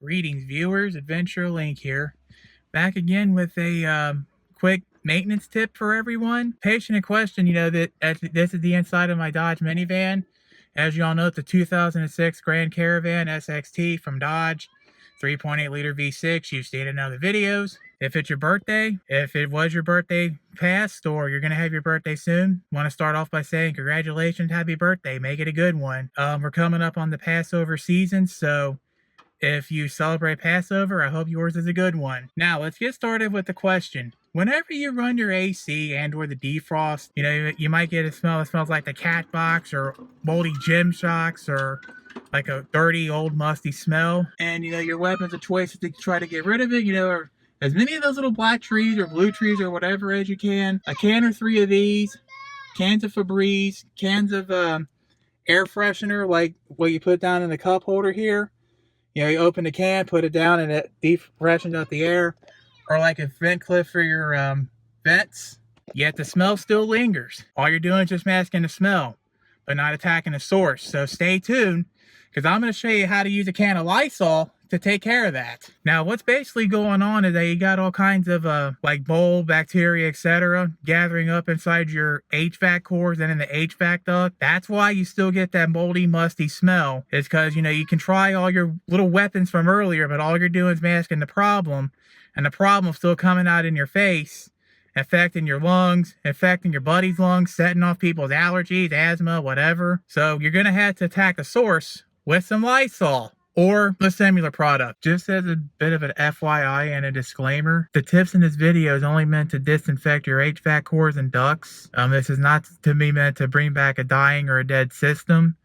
Greetings, viewers. Adventure Link here. Back again with a quick maintenance tip for everyone. Patient in question, this is the inside of my Dodge minivan. As you all know, it's a 2006 Grand Caravan SXT from Dodge. 3.8 liter V6. You've seen it in other videos. If it's your birthday, if it was your birthday past, or you're going to have your birthday soon, want to start off by saying congratulations, happy birthday. Make it a good one. We're coming up on the Passover season, so if you celebrate Passover, I hope yours is a good one. Now, let's get started with the question. Whenever you run your AC and or the defrost, you might get a smell that smells like the cat box or moldy gym shocks or like a dirty, old, musty smell. And, your weapons of choice to try to get rid of it, are as many of those little black trees or blue trees or whatever as you can. A can or 3 of these, cans of Febreze, cans of air freshener, like what you put down in the cup holder here. You open the can, put it down, and it defreshens out the air. Or like a vent clip for your vents. Yet the smell still lingers. All you're doing is just masking the smell, but not attacking the source. So stay tuned, because I'm going to show you how to use a can of Lysol to take care of that. Now, what's basically going on is that you got all kinds of like mold, bacteria, etc. gathering up inside your HVAC cores and in the HVAC duct. That's why you still get that moldy, musty smell. It's because, you can try all your little weapons from earlier, but all you're doing is masking the problem, and the problem's still coming out in your face, affecting your lungs, affecting your buddy's lungs, setting off people's allergies, asthma, whatever. So you're going to have to attack the source with some Lysol or a similar product. Just as a bit of an FYI and a disclaimer, the tips in this video is only meant to disinfect your HVAC cores and ducts. This is not to be meant to bring back a dying or a dead system.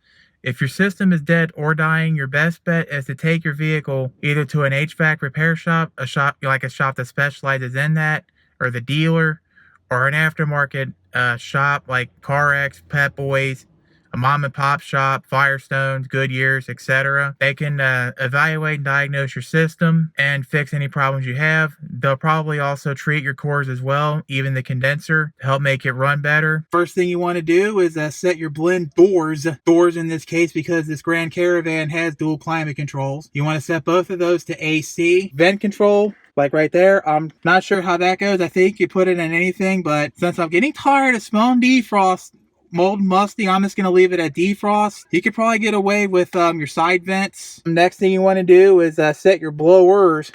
If your system is dead or dying, your best bet is to take your vehicle either to an HVAC repair shop, a shop that specializes in that, or the dealer, or an aftermarket shop like CarX, Pep Boys, a mom and pop shop, Firestones, Goodyears, etc. They can evaluate and diagnose your system and fix any problems you have. They'll probably also treat your cores as well, even the condenser, to help make it run better. First thing you want to do is set your blend doors in this case, because this Grand Caravan has dual climate controls. You want to set both of those to AC. Vent control, like right there, I'm not sure how that goes. I think you put it in anything, but since I'm getting tired of smelling defrost, mold, musty, I'm just going to leave it at defrost. You could probably get away with your side vents. Next thing you want to do is set your blowers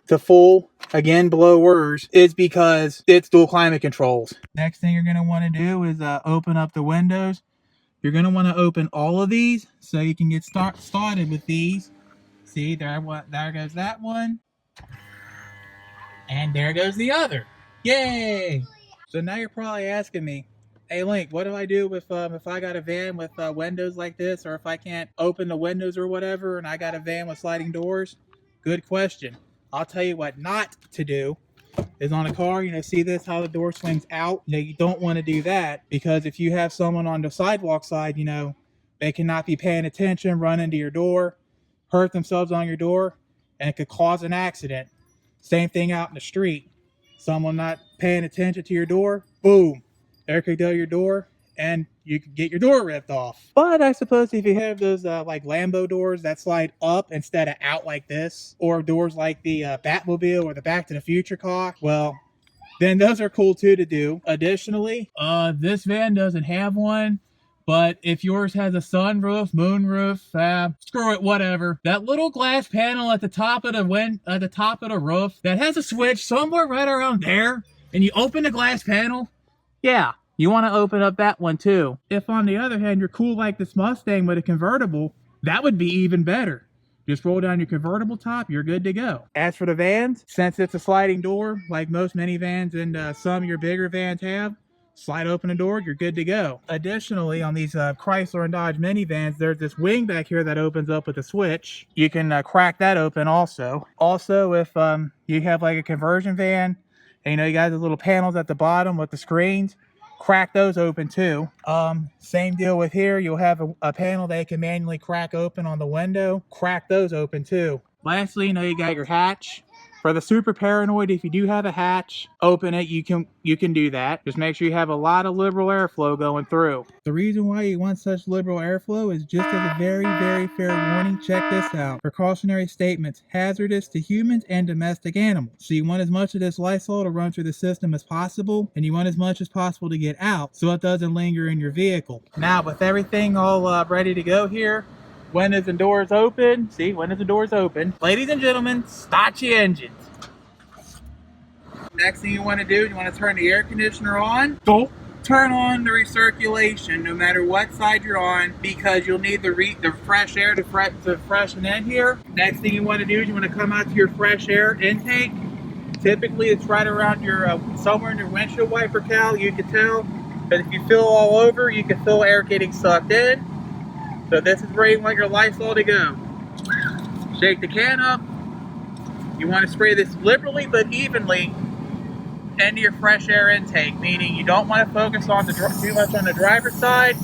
to full. Again, blowers is because it's dual climate controls. Next thing you're going to want to do is open up the windows. You're going to want to open all of these so you can get started with these. See, there goes that one. And there goes the other. Yay! So now you're probably asking me, hey Link, what do I do with if I got a van with windows like this, or if I can't open the windows or whatever, and I got a van with sliding doors? Good question. I'll tell you what not to do is on a car, see this, how the door swings out? You don't want to do that, because if you have someone on the sidewalk side, they cannot be paying attention, run into your door, hurt themselves on your door, and it could cause an accident. Same thing out in the street. Someone not paying attention to your door, boom. There could go your door, and you could get your door ripped off. But I suppose if you have those like Lambo doors that slide up instead of out like this, or doors like the Batmobile or the Back to the Future car, well, then those are cool too to do. Additionally, this van doesn't have one, but if yours has a sunroof, moonroof, screw it, whatever. That little glass panel at the top of the roof that has a switch somewhere right around there, and you open the glass panel. Yeah, you want to open up that one too. If on the other hand you're cool like this Mustang with a convertible, that would be even better. Just roll down your convertible top, you're good to go. As for the vans, since it's a sliding door, like most minivans and some of your bigger vans have, slide open the door, you're good to go. Additionally, on these Chrysler and Dodge minivans, there's this wing back here that opens up with a switch. You can crack that open also. Also, if you have like a conversion van, and you got those little panels at the bottom with the screens, crack those open too. Same deal with here. You'll have a panel that you can manually crack open on the window. Crack those open too. Lastly, you got your hatch. For the super paranoid, if you do have a hatch, open it. You can do that. Just make sure you have a lot of liberal airflow going through. The reason why you want such liberal airflow is just as a very, very fair warning. Check this out. Precautionary statements: hazardous to humans and domestic animals. So you want as much of this Lysol to run through the system as possible, and you want as much as possible to get out so it doesn't linger in your vehicle. Now, with everything all ready to go here, windows and doors open. See, windows and doors open. Ladies and gentlemen, start your engines. Next thing you want to do, you want to turn the air conditioner on. Don't turn on the recirculation no matter what side you're on, because you'll need the fresh air to freshen in here. Next thing you want to do is you want to come out to your fresh air intake. Typically it's right around your somewhere in your windshield wiper cowl. You can tell, but if you feel all over, you can feel air getting sucked in. So this is where you want your Lysol to go. Shake the can up. You want to spray this liberally but evenly into your fresh air intake, meaning you don't want to focus on too much on the driver's side,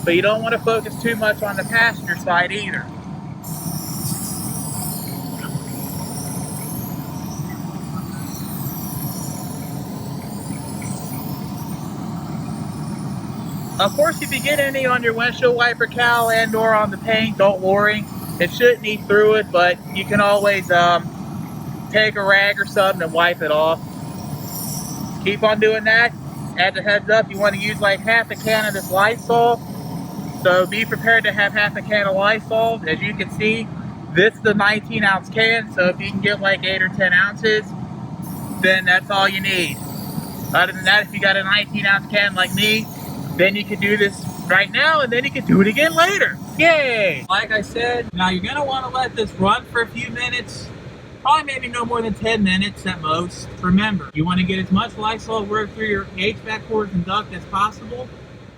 but you don't want to focus too much on the passenger side either. Of course, if you get any on your windshield wiper cowl and or on the paint, don't worry. It shouldn't eat through it, but you can always take a rag or something and wipe it off. Keep on doing that. As a heads up, you want to use like half a can of this Lysol. So be prepared to have half a can of Lysol. As you can see, this is the 19-ounce can. So if you can get like 8 or 10 ounces, then that's all you need. Other than that, if you got a 19-ounce can like me, then you can do this right now and then you can do it again later. Yay! Like I said, now you're going to want to let this run for a few minutes. Probably maybe no more than 10 minutes at most. Remember, you want to get as much Lysol work through your HVAC cords and duct as possible,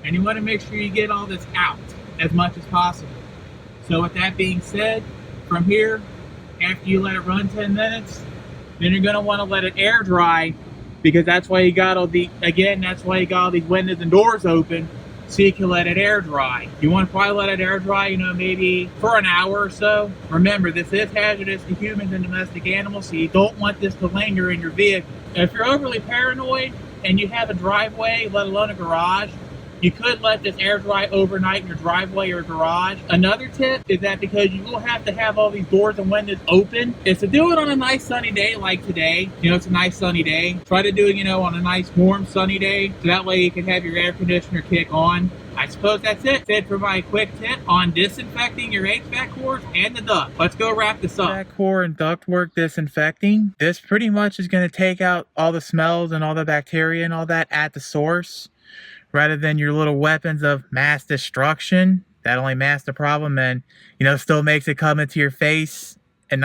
and you want to make sure you get all this out as much as possible. So with that being said, from here, after you let it run 10 minutes, then you're going to want to let it air dry, because that's why you got all these windows and doors open, so you can let it air dry. You want to probably let it air dry, maybe for an hour or so. Remember, this is hazardous to humans and domestic animals, so you don't want this to linger in your vehicle. If you're overly paranoid and you have a driveway, let alone a garage, you could let this air dry overnight in your driveway or garage. Another tip is that, because you will have to have all these doors and windows open, is to do it on a nice sunny day like today. It's a nice sunny day. Try to do it, on a nice warm sunny day, so that way you can have your air conditioner kick on. I suppose that's it. That's it for my quick tip on disinfecting your HVAC cords and the duct. Let's go wrap this up. HVAC core and ductwork disinfecting. This pretty much is going to take out all the smells and all the bacteria and all that at the source, rather than your little weapons of mass destruction that only mask the problem and still makes it come into your face and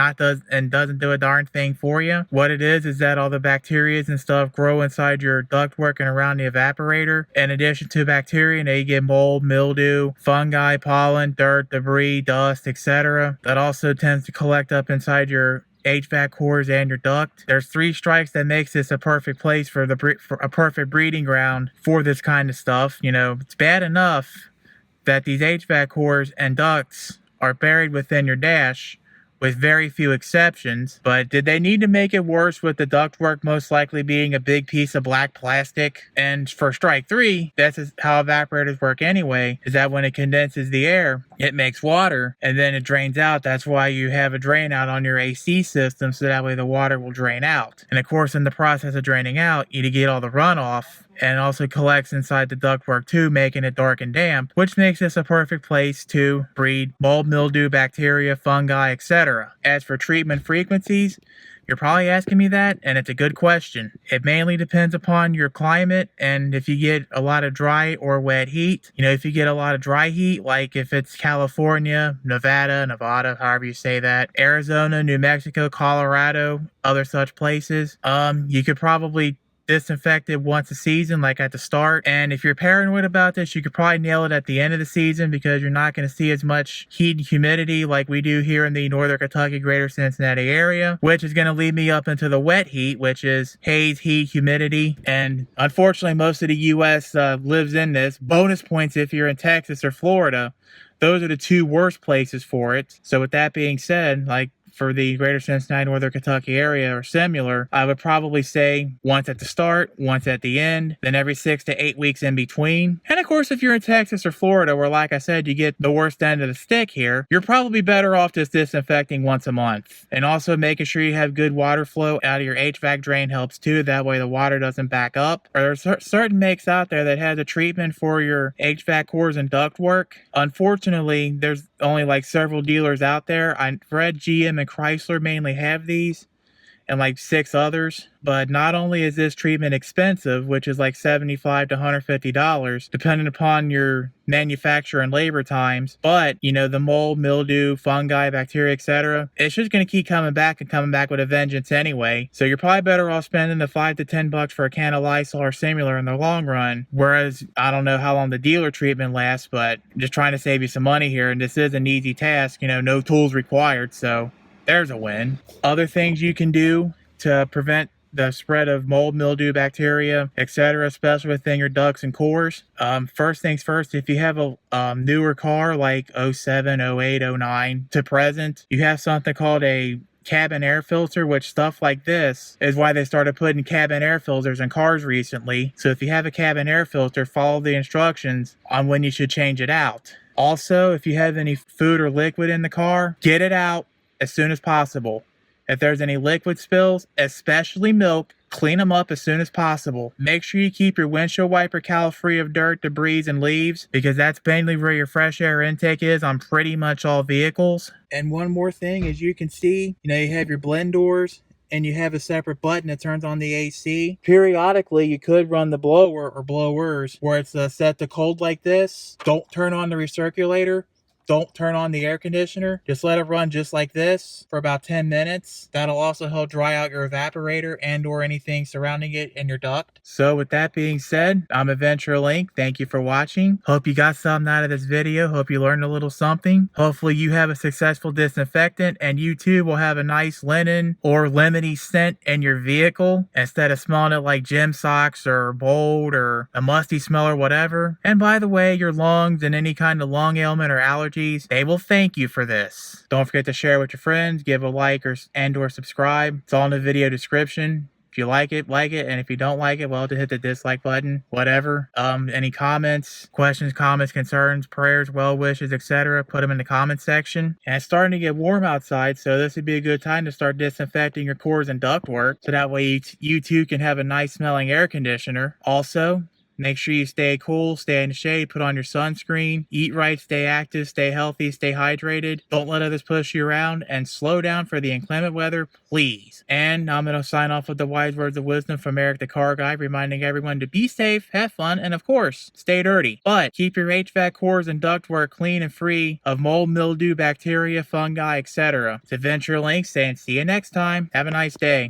doesn't do a darn thing for you. What it is that all the bacteria and stuff grow inside your ductwork and around the evaporator. In addition to bacteria, you get mold, mildew, fungi, pollen, dirt, debris, dust, etc. That also tends to collect up inside your HVAC cores and your duct. There's 3 strikes that makes this a perfect place for a perfect breeding ground for this kind of stuff. It's bad enough that these HVAC cores and ducts are buried within your dash, with very few exceptions, but did they need to make it worse with the ductwork most likely being a big piece of black plastic? And for strike 3, that's how evaporators work anyway, is that when it condenses the air, it makes water and then it drains out. That's why you have a drain out on your AC system, so that way the water will drain out. And of course, in the process of draining out, you get all the runoff, and also collects inside the ductwork too, making it dark and damp, which makes this a perfect place to breed mold, mildew, bacteria, fungi, etc. As for treatment frequencies, you're probably asking me that, and it's a good question. It mainly depends upon your climate, and if you get a lot of dry or wet heat. If you get a lot of dry heat, like if it's California, Nevada, however you say that, Arizona, New Mexico, Colorado, other such places, you could probably disinfect it once a season, like at the start. And if you're paranoid about this, you could probably nail it at the end of the season, because you're not going to see as much heat and humidity like we do here in the northern Kentucky, greater Cincinnati area, which is going to lead me up into the wet heat, which is haze, heat, humidity. And unfortunately, most of the U.S. lives in this. Bonus points if you're in Texas or Florida. Those are the 2 worst places for it. So with that being said, for the greater Cincinnati, northern Kentucky area or similar, I would probably say once at the start, once at the end, then every 6 to 8 weeks in between. And of course, if you're in Texas or Florida, where like I said, you get the worst end of the stick here, you're probably better off just disinfecting once a month. And also making sure you have good water flow out of your HVAC drain helps too. That way the water doesn't back up. Or there's certain makes out there that has a treatment for your HVAC cores and ductwork. Unfortunately, there's only like several dealers out there. I've read GM and Chrysler mainly have these, and like 6 others. But not only is this treatment expensive, which is like $75 to $150, depending upon your manufacturer and labor times, but you know, the mold, mildew, fungi, bacteria, etc., it's just going to keep coming back and coming back with a vengeance anyway. So you're probably better off spending the $5 to $10 for a can of Lysol or similar in the long run. Whereas I don't know how long the dealer treatment lasts, but just trying to save you some money here, and this is an easy task, you know, no tools required, so there's a win. Other things you can do to prevent the spread of mold, mildew, bacteria, etc., especially within your ducts and cores. First things first, if you have a newer car like 07, 08, 09 to present, you have something called a cabin air filter, which stuff like this is why they started putting cabin air filters in cars recently. So if you have a cabin air filter, follow the instructions on when you should change it out. Also, if you have any food or liquid in the car, get it out as soon as possible. If there's any liquid spills, especially milk, clean them up as soon as possible. Make sure you keep your windshield wiper cowl free of dirt, debris, and leaves, because that's mainly where your fresh air intake is on pretty much all vehicles. And one more thing, as you can see, you know, you have your blend doors, and you have a separate button that turns on the AC. Periodically, you could run the blower or blowers where it's set to cold like this. Don't turn on the recirculator. Don't turn on the air conditioner. Just let it run just like this for about 10 minutes. That'll also help dry out your evaporator and or anything surrounding it in your duct. So with that being said, I'm Adventure Link. Thank you for watching. Hope you got something out of this video. Hope you learned a little something. Hopefully you have a successful disinfectant and you too will have a nice linen or lemony scent in your vehicle instead of smelling it like gym socks or mold or a musty smell or whatever. And by the way, your lungs and any kind of lung ailment or allergy, they will thank you for this. Don't forget to share with your friends, give a like or subscribe. It's all in the video description. If you like it, and if you don't like it, well, just hit the dislike button, whatever. Any comments, questions, comments, concerns, prayers, well wishes, etc., put them in the comment section. And it's starting to get warm outside, so this would be a good time to start disinfecting your cores and ductwork, so that way you too can have a nice smelling air conditioner. Also, make sure you stay cool, stay in the shade, put on your sunscreen, eat right, stay active, stay healthy, stay hydrated. Don't let others push you around, and slow down for the inclement weather, please. And I'm going to sign off with the wise words of wisdom from Eric the Car Guy, reminding everyone to be safe, have fun, and of course, stay dirty. But keep your HVAC cores and ductwork clean and free of mold, mildew, bacteria, fungi, etc. It's Adventure Link saying see you next time. Have a nice day.